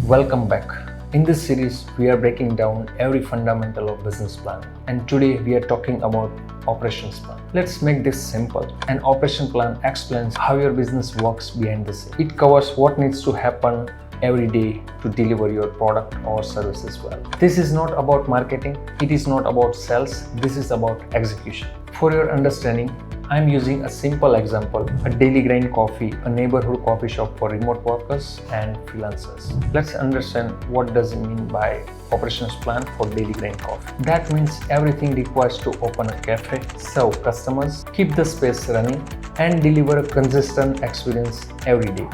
Welcome back. In this series, we are breaking down every fundamental of business plan, and today we are talking about operations plan. Let's make this simple. An operation plan explains how your business works behind the scenes. It covers what needs to happen every day to deliver your product or services well. This is not about marketing, it is not about sales, this is about execution. For your understanding, I'm using a simple example, a daily grind coffee, a neighborhood coffee shop for remote workers and freelancers. Let's understand what does it mean by operations plan for daily grind coffee. That means everything requires to open a cafe, serve customers, keep the space running, and deliver a consistent experience every day.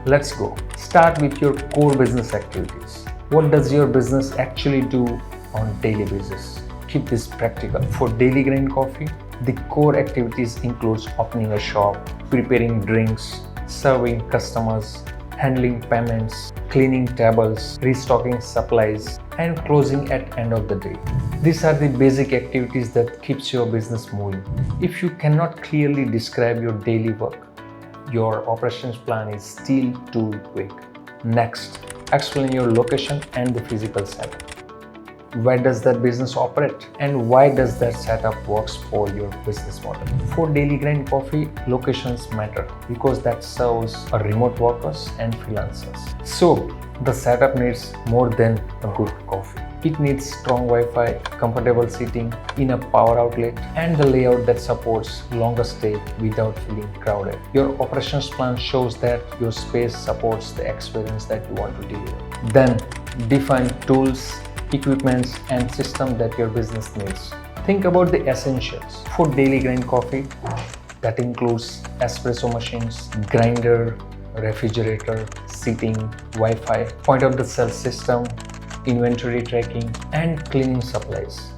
Let's go. Start with your core business activities. What does your business actually do on daily basis? Keep this practical. For daily grind coffee, the core activities includes opening a shop, preparing drinks, serving customers, handling payments, cleaning tables, restocking supplies, and closing at end of the day. These are the basic activities that keeps your business moving. If you cannot clearly describe your daily work, your operations plan is still too vague. Next, explain your location and the physical setup. Where does that business operate and why does that setup works for your business model? For daily grind coffee, locations matter because that serves a remote workers and freelancers. So the setup needs more than a good coffee. It needs strong Wi-Fi, comfortable seating, enough power outlet, and the layout that supports longer stay without feeling crowded. Your operations plan shows that your space supports the experience that you want to deliver. Then define tools, equipments, and system that your business needs. Think about the essentials. For daily grind coffee, that includes espresso machines, grinder, refrigerator, seating, Wi-Fi, point of the sale system, inventory tracking, and cleaning supplies.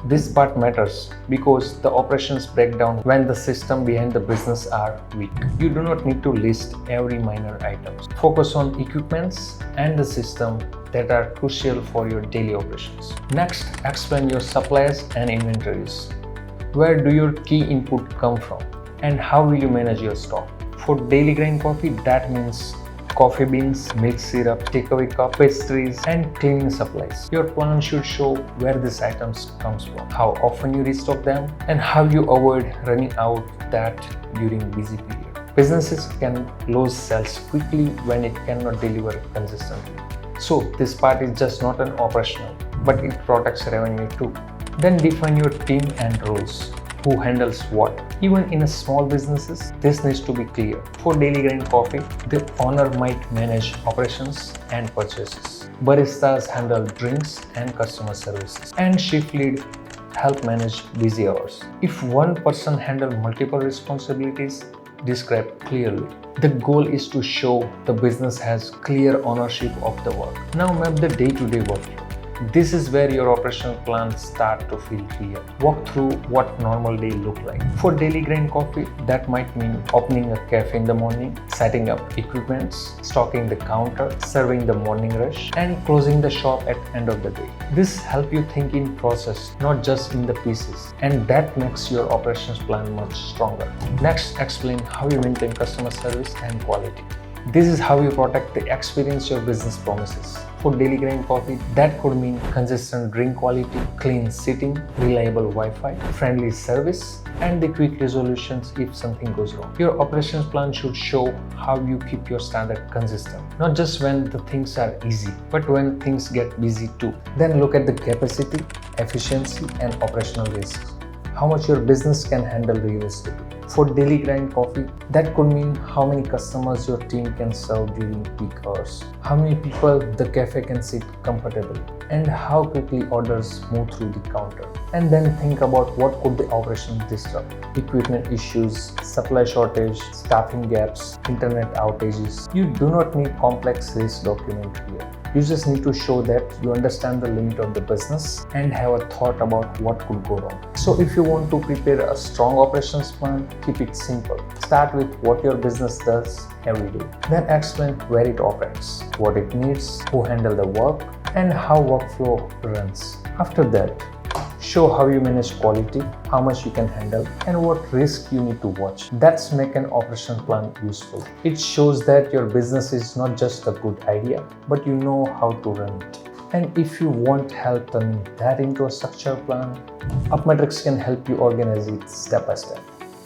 This part matters because the operations break down when the system behind the business are weak. You do not need to list every minor items. Focus on equipments and the system that are crucial for your daily operations. Next, explain your suppliers and inventories. Where do your key input come from and how will you manage your stock? For daily grind coffee, that means coffee beans, milk syrup, takeaway cup, pastries, and cleaning supplies. Your plan should show where these items comes from, how often you restock them, and how you avoid running out that during busy period. Businesses can lose sales quickly when it cannot deliver consistently. So this part is just not an operational, but it protects revenue too. Then define your team and roles. Who handles what? Even in a small businesses, this needs to be clear. For daily grind coffee, the owner might manage operations and purchases. Baristas handle drinks and customer services. And shift lead help manage busy hours. If one person handles multiple responsibilities, describe clearly. The goal is to show the business has clear ownership of the work. Now map the day-to-day workflow. This is where your operational plans start to feel clear. Walk through what normal day look like. For daily grind coffee, that might mean opening a cafe in the morning, setting up equipments, stocking the counter, serving the morning rush, and closing the shop at end of the day. This helps you think in process, not just in the pieces, and that makes your operations plan much stronger. Next, explain how you maintain customer service and quality. This is how you protect the experience your business promises. For daily grind coffee, that could mean consistent drink quality, clean seating, reliable Wi-Fi, friendly service, and the quick resolutions if something goes wrong. Your operations plan should show how you keep your standard consistent, not just when the things are easy, but when things get busy too. Then look at the capacity, efficiency, and operational risks. How much your business can handle realistically. For daily grind coffee, that could mean how many customers your team can serve during peak hours, how many people the cafe can sit comfortably, and how quickly orders move through the counter. And then think about what could the operation disrupt. Equipment issues, supply shortage, staffing gaps, internet outages. You do not need complex risk document here. You just need to show that you understand the limit of the business and have a thought about what could go wrong. So if you want to prepare a strong operations plan, keep it simple. Start with what your business does every day. Then explain where it operates, what it needs, who handle the work, and how workflow runs. After that, show how you manage quality, how much you can handle, and what risk you need to watch. That's make an operation plan useful. It shows that your business is not just a good idea, but you know how to run it. And if you want help turning that into a structured plan, UpMetrics can help you organize it step by step.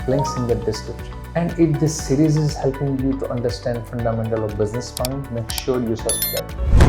Links in the description. And if this series is helping you to understand fundamental of business planning, make sure you subscribe.